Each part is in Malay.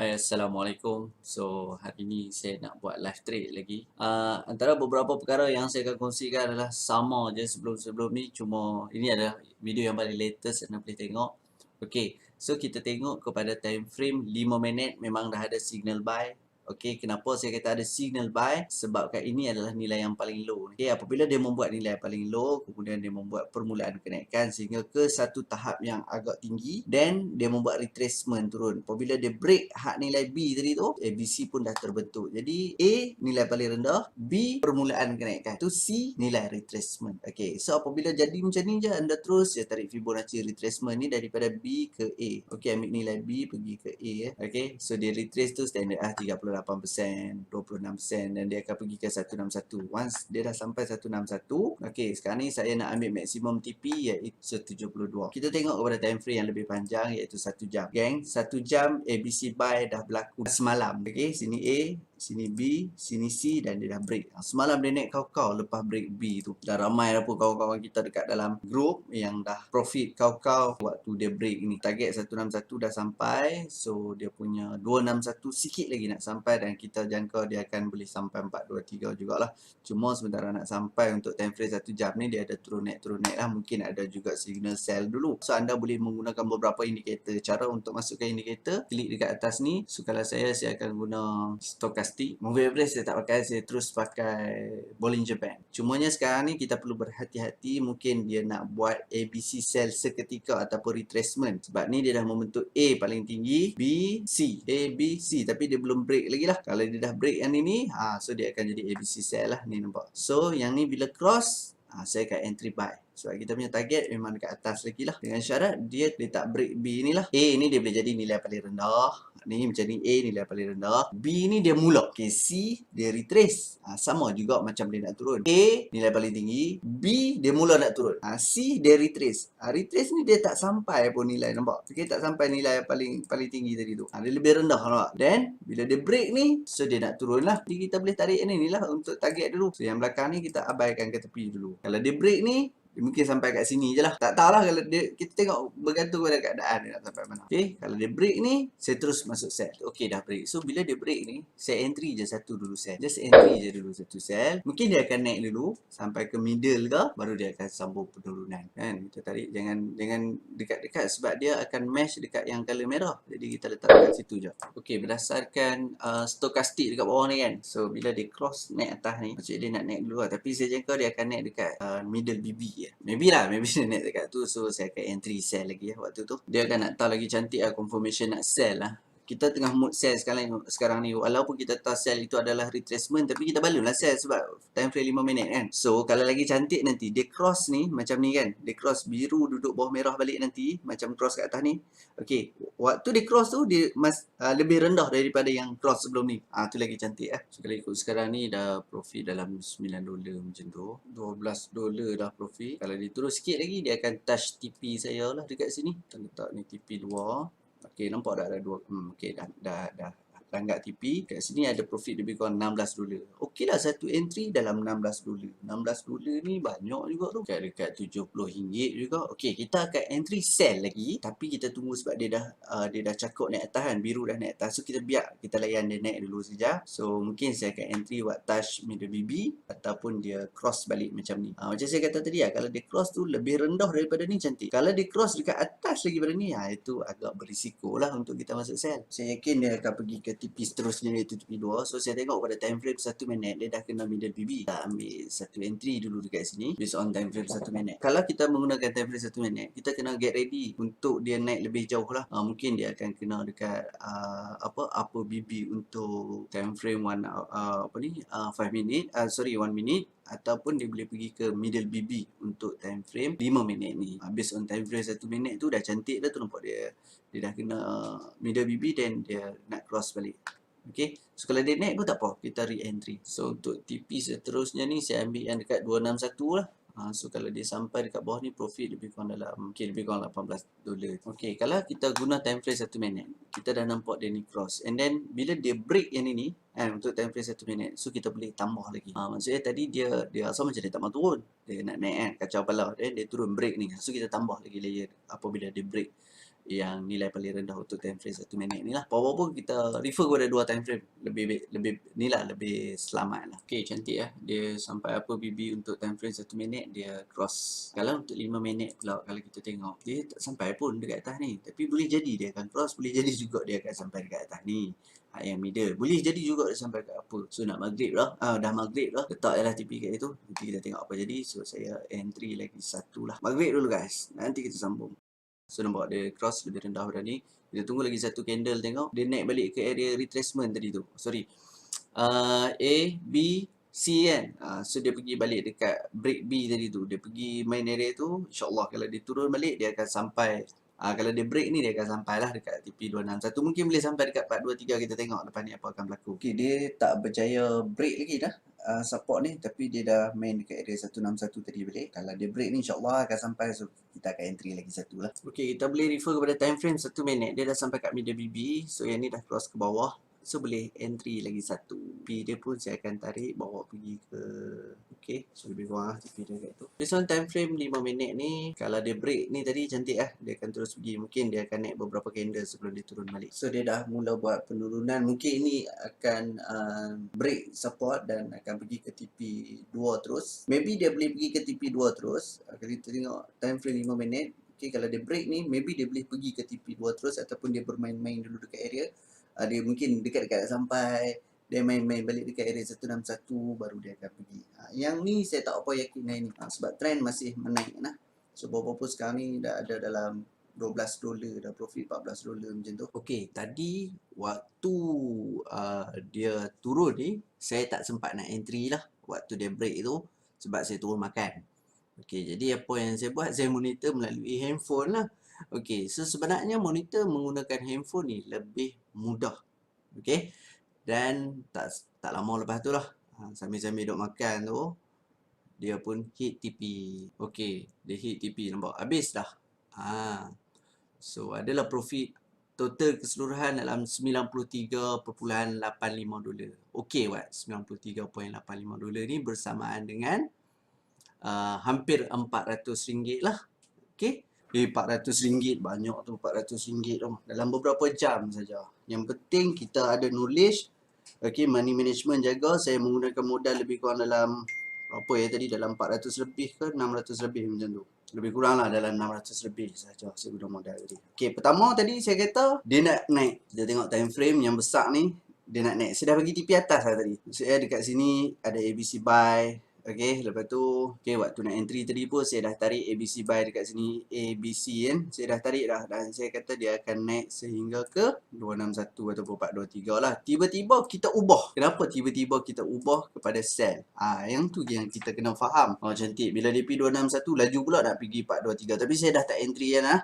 Hai, Assalamualaikum. So, hari ini saya nak buat live trade lagi. Antara beberapa perkara yang saya akan kongsikan adalah sama je sebelum-sebelum ni. Cuma ini adalah video yang paling latest anda boleh tengok. Okay, so kita tengok kepada time frame 5 minit memang dah ada signal buy. Okey, kenapa saya kata ada signal buy? Sebabkan ini adalah nilai yang paling low. Okey, apabila dia membuat nilai paling low, kemudian dia membuat permulaan kenaikan sehingga ke satu tahap yang agak tinggi, then dia membuat retracement turun. Apabila dia break hak nilai B tadi tu, ABC pun dah terbentuk. Jadi A nilai paling rendah, B permulaan kenaikan. Tu C nilai retracement. Okey, so apabila jadi macam ni je, anda terus je tarik Fibonacci retracement ni daripada B ke A. Okey, ambil nilai B pergi ke A ya. Okey, so dia retrace tu standard 38%, 26% dan dia akan pergi ke 161. Once dia dah sampai 161, okey, sekarang ni saya nak ambil maksimum TP iaitu 72. Kita tengok kepada time frame yang lebih panjang iaitu 1 jam. Geng, 1 jam ABC buy dah berlaku semalam. Okey, sini A, sini B, sini C dan dia dah break. Semalam dia naik kau-kau lepas break B tu. Dah ramai dah pun kawan-kawan kita dekat dalam group yang dah profit kau-kau waktu dia break ni. Target 161 dah sampai. So dia punya 261 sikit lagi nak sampai dan kita jangka dia akan boleh sampai 423 jugalah. Cuma sementara nak sampai untuk time frame 1 jam ni dia ada turun naik lah. Mungkin ada juga signal sell dulu. So anda boleh menggunakan beberapa indikator. Cara untuk masukkan indikator, klik dekat atas ni. So kalau saya akan guna stochastic. Moving average saya tak pakai, saya terus pakai Bollinger Band. Cumanya sekarang ni kita perlu berhati-hati, mungkin dia nak buat ABC sell seketika ataupun retracement. Sebab ni dia dah membentuk A paling tinggi, B, C. A, B, C. Tapi dia belum break lagi lah. Kalau dia dah break yang ni, so dia akan jadi ABC sell lah. Ni nampak. So yang ni bila cross, saya akan entry buy. Sebab kita punya target memang dekat atas lagi lah. Dengan syarat dia tak break B ni lah. A ni dia boleh jadi nilai paling rendah. Ni macam ni, A nilai paling rendah. B ni dia mula. Okay, C dia retrace. Sama juga macam dia nak turun. A nilai paling tinggi. B dia mula nak turun. C dia retrace. Retrace ni dia tak sampai pun nilai, nampak? Okay, tak sampai nilai paling tinggi tadi tu. Dia lebih rendah, nampak? Then bila dia break ni, so dia nak turun lah. Jadi kita boleh tarik ni lah untuk target dulu. So yang belakang ni kita abaikan ke tepi dulu. Kalau dia break ni, dia mungkin sampai kat sini je lah. Tak tahulah kalau dia, kita tengok bergantung pada keadaan dia nak sampai mana. Okay, kalau dia break ni, saya terus masuk sell. Okay, dah break. So, bila dia break ni, saya entry je satu dulu sell. Just entry je dulu satu sell. Mungkin dia akan naik dulu, sampai ke middle ke, baru dia akan sambung penurunan. Kan? Kita tarik, jangan dekat-dekat sebab dia akan mesh dekat yang color merah. Jadi, kita letak dekat situ je. Okay, berdasarkan stochastic dekat bawah ni kan. So, bila dia cross naik atas ni, maksudnya dia nak naik dulu lah. Tapi saya jangka dia akan naik dekat middle BB. Maybe dia naik dekat tu. So saya akan entry sell lagi waktu tu. Dia akan nak tahu lagi cantik lah confirmation nak sell lah. Kita tengah mood sell sekarang ni. Walaupun kita tahu sell itu adalah retracement, tapi kita balun lah sell sebab time frame 5 minit kan. So kalau lagi cantik nanti dia cross ni macam ni kan. Dia cross biru duduk bawah merah balik nanti, macam cross kat atas ni. Okay, waktu dia cross tu dia lebih rendah daripada yang cross sebelum ni. Tu lagi cantik lah. So kalau ikut sekarang ni dah profit dalam $9 macam tu. $12 dah profit. Kalau dia turun sikit lagi dia akan touch TP saya lah dekat sini. Kita letak ni TP 2. Okey, nampak dah ada 2. Okey, dah langgar TP. Kat sini ada profit lebih kurang $16. Okey lah, satu entry dalam $16. $16 ni banyak juga tu. Dekat RM70 juga. Okey, kita akan entry sell lagi. Tapi kita tunggu sebab dia dah cakup naik atas kan. Biru dah naik atas. So kita biar kita layan dia naik dulu saja. So mungkin saya akan entry buat touch middle BB. Ataupun dia cross balik macam ni. Macam saya kata tadi lah. Kalau dia cross tu lebih rendah daripada ni cantik. Kalau dia cross dekat atas lagi pada ni, itu agak berisiko lah untuk kita masuk sell. Saya yakin dia akan pergi ke TP seterusnya iaitu TP 2. So saya tengok pada time frame 1 minit dia dah kena middle BB. Kita ambil satu entry dulu dekat sini based on time frame 1 minit. Kalau kita menggunakan time frame 1 minit, kita kena get ready untuk dia naik lebih jauh lah. Mungkin dia akan kena dekat upper BB untuk time frame 5 minit, 1 minit, ataupun dia boleh pergi ke middle BB untuk time frame 5 minit ni. Based on time frame 1 minit tu dah cantik dah tu, nampak dia dah kena middle BB dan dia nak cross balik. Okay, so kalau dia naik pun tak apa, kita re-entry. So untuk TP seterusnya ni saya ambil yang dekat 261 lah. So kalau dia sampai dekat bawah ni profit lebih kurang dalam lebih kurang $18. Okay, kalau kita guna time frame 1 minit, kita dah nampak dia ni cross. And then bila dia break yang ini untuk time frame 1 minit, so kita boleh tambah lagi. Maksudnya tadi dia asal macam dia tak mau turun. Dia nak naik kan, kacau kepala. Dia turun break ni. So kita tambah lagi layer apabila dia break. yang nilai paling rendah untuk time frame 1 minit ni lah. Apa-apa kita refer kepada 2 time frame. Lebih ni lah, lebih selamat lah. Okay, cantik lah. Dia sampai apa BB untuk time frame 1 minit, dia cross. Kalau untuk 5 minit pula, kalau kita tengok, dia tak sampai pun dekat atas ni. Tapi boleh jadi dia akan cross, boleh jadi juga dia akan sampai dekat atas ni. Yang middle. Boleh jadi juga dia sampai kat apa. So nak maghrib lah. Dah maghrib lah. Letak je lah TP kat itu. Nanti kita tengok apa jadi. So saya entry lagi satu lah. Maghrib dulu guys. Nanti kita sambung. So nampak dia cross lebih rendah pada ni. Kita tunggu lagi satu candle tengok. Dia naik balik ke area retracement tadi tu. Sorry. A, B, C kan. So dia pergi balik dekat break B tadi tu. Dia pergi main area tu. InsyaAllah kalau dia turun balik dia akan sampai. Kalau dia break ni dia akan sampai lah dekat TP261. Mungkin boleh sampai dekat 423. Kita tengok lepas ni apa akan berlaku. Okay, dia tak berjaya break lagi dah. Support ni, tapi dia dah main dekat area 161 tadi balik. Kalau dia break ni insyaAllah akan sampai, so kita akan entry lagi satu lah. Okay, kita boleh refer kepada time frame 1 minit. Dia dah sampai kat middle BB, so yang ni dah cross ke bawah, so boleh entry lagi satu. TP dia pun saya akan tarik bawa pergi ke, okay, so lebih kurang lah TP dia kat tu. This one time frame 5 minit ni, kalau dia break ni tadi cantik lah, dia akan terus pergi. Mungkin dia akan naik beberapa candle sebelum dia turun balik. So dia dah mula buat penurunan. Mungkin ini akan break support dan akan pergi ke TP2 terus. Maybe dia boleh pergi ke TP2 terus. Kalau kita tengok time frame 5 minit. Okay, kalau dia break ni, maybe dia boleh pergi ke TP2 terus ataupun dia bermain-main dulu dekat area. Dia mungkin dekat-dekat sampai. Dia main-main balik dekat area 161 baru dia akan pergi. Yang ni saya tak apa yakin hari ni. Sebab trend masih menaik lah. So berapa sekarang ni dah ada dalam $12, dah profit $14 macam tu. Okay, tadi waktu dia turun ni, saya tak sempat nak entry lah waktu dia break tu sebab saya turun makan. Okay, jadi apa yang saya buat, saya monitor melalui handphone lah. Okay, so sebenarnya monitor menggunakan handphone ni lebih mudah. Okay, dan tak lama lepas tu lah, sambil-sambil duk makan tu, dia pun hit TP. Okay, dia hit TP, nampak habis dah. So adalah profit total keseluruhan dalam $93.85. Okay, what? $93.85 ni bersamaan dengan hampir RM400 lah. Okay, RM400 banyak tu, RM400 tu dalam beberapa jam saja. Yang penting kita ada knowledge. Okay, money management jaga. Saya menggunakan modal lebih kurang dalam apa ya tadi, dalam 400 lebih ke 600 lebih macam tu. Lebih kurang lah dalam 600 lebih saja saya guna modal tadi. Okay, pertama tadi saya kata dia nak naik. Kita tengok time frame yang besar ni, dia nak naik. Saya dah bagi TP atas lah tadi. Saya dekat sini ada ABC buy. Okay, lepas tu, okay, waktu nak entry tadi pun saya dah tarik ABC buy dekat sini, ABC kan. Saya dah tarik dah dan saya kata dia akan naik sehingga ke 261 ataupun 423 lah. Tiba-tiba kita ubah. Kenapa tiba-tiba kita ubah kepada sell? Yang tu yang kita kena faham. Cantik. Bila DP 261 laju pula nak pergi 423. Tapi saya dah tak entry kan lah.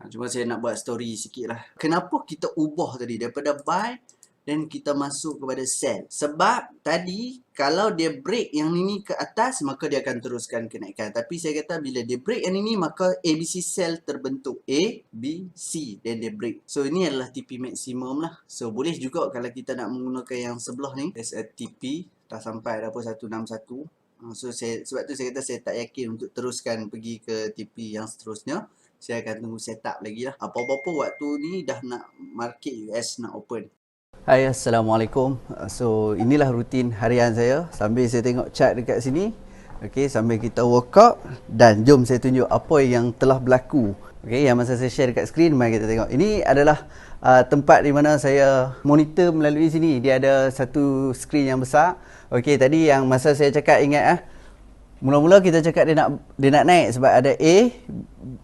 Cuma saya nak buat story sikit lah. Kenapa kita ubah tadi daripada buy dan kita masuk kepada sell? Sebab tadi kalau dia break yang ini ke atas, maka dia akan teruskan kenaikan. Tapi saya kata bila dia break yang ini, maka ABC sell terbentuk. A, B, C. Dan dia break. So ini adalah TP maksimum lah. So boleh juga kalau kita nak menggunakan yang sebelah ni. There's a TP. Dah sampai dah pun 161. So sebab tu saya kata saya tak yakin untuk teruskan pergi ke TP yang seterusnya. Saya akan tunggu setup lagi lah. Apa-apa waktu ni dah nak market US nak open. Hai, Assalamualaikum. So inilah rutin harian saya sambil saya tengok chart dekat sini. Okey, sambil kita workout dan jom saya tunjuk apa yang telah berlaku. Okey, yang masa saya share dekat skrin, mari kita tengok. Ini adalah tempat di mana saya monitor melalui sini. Dia ada satu skrin yang besar. Okey, tadi yang masa saya cakap ingat mula-mula kita cakap dia nak naik sebab ada A,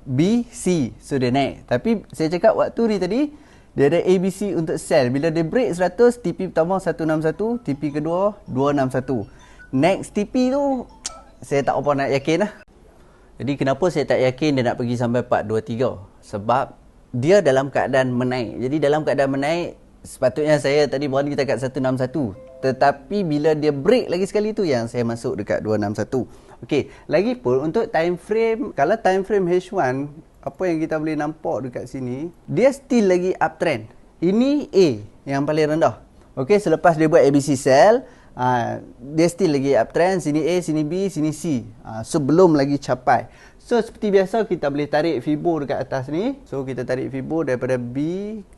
B, C. So dia naik. Tapi saya cakap waktu ni tadi dia ada ABC untuk sell. Bila dia break 100, TP pertama 161, TP kedua 261. Next TP tu saya tak apa nak yakin lah. Jadi kenapa saya tak yakin dia nak pergi sampai 423? Sebab dia dalam keadaan menaik. Jadi dalam keadaan menaik, sepatutnya saya tadi berani kita kat 161. Tetapi bila dia break lagi sekali tu yang saya masuk dekat 261. Okey, lagipun untuk time frame, kalau time frame H1, apa yang kita boleh nampak dekat sini, dia still lagi uptrend. Ini A yang paling rendah. Okey, selepas dia buat ABC sell, dia still lagi uptrend. Sini A, sini B, sini C. So belum lagi capai. So seperti biasa kita boleh tarik fibo dekat atas ni. So kita tarik fibo daripada B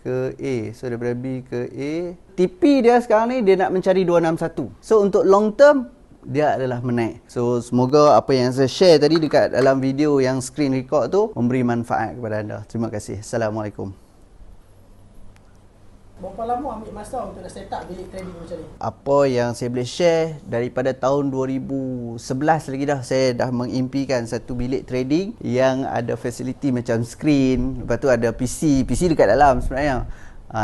ke A. So daripada B ke A. TP dia sekarang ni dia nak mencari 261. So untuk long term dia adalah menaik. So semoga apa yang saya share tadi dekat dalam video yang screen record tu memberi manfaat kepada anda. Terima kasih. Assalamualaikum. Berapa lama ambil masa untuk nak set up bilik trading macam ni? Apa yang saya boleh share daripada tahun 2011 lagi dah, saya dah mengimpikan satu bilik trading yang ada fasiliti macam screen, lepas tu ada PC dekat dalam sebenarnya.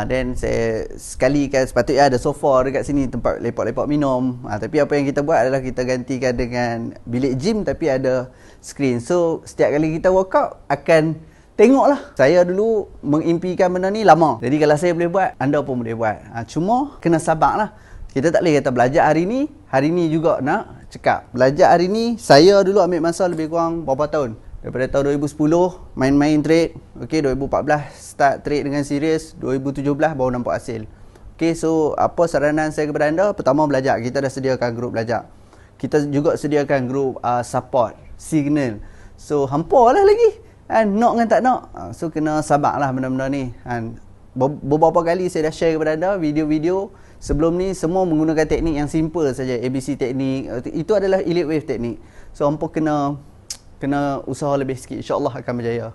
Then saya sekali kan sepatutnya ada sofa dekat sini tempat lepak-lepak minum. Tapi apa yang kita buat adalah kita gantikan dengan bilik gym tapi ada screen. So setiap kali kita workout akan tengoklah. Saya dulu mengimpikan benda ni lama. Jadi kalau saya boleh buat, anda pun boleh buat. Cuma kena sabarlah. Kita tak boleh kata belajar hari ni juga nak cekap. Belajar hari ni, saya dulu ambil masa lebih kurang berapa tahun? Daripada tahun 2010 main-main trade. Okey, 2014 start trade dengan serius, 2017 baru nampak hasil. Okey, so apa saranan saya kepada anda? Pertama, belajar. Kita dah sediakan grup belajar. Kita juga sediakan grup support, signal. So hampa lah lagi. Nak dengan tak nak. So kena sabarlah benda-benda ni. Beberapa kali saya dah share kepada anda video-video sebelum ni semua menggunakan teknik yang simple saja. ABC teknik. Itu adalah elite wave teknik. So hampa kena usaha lebih sikit. InsyaAllah akan berjaya.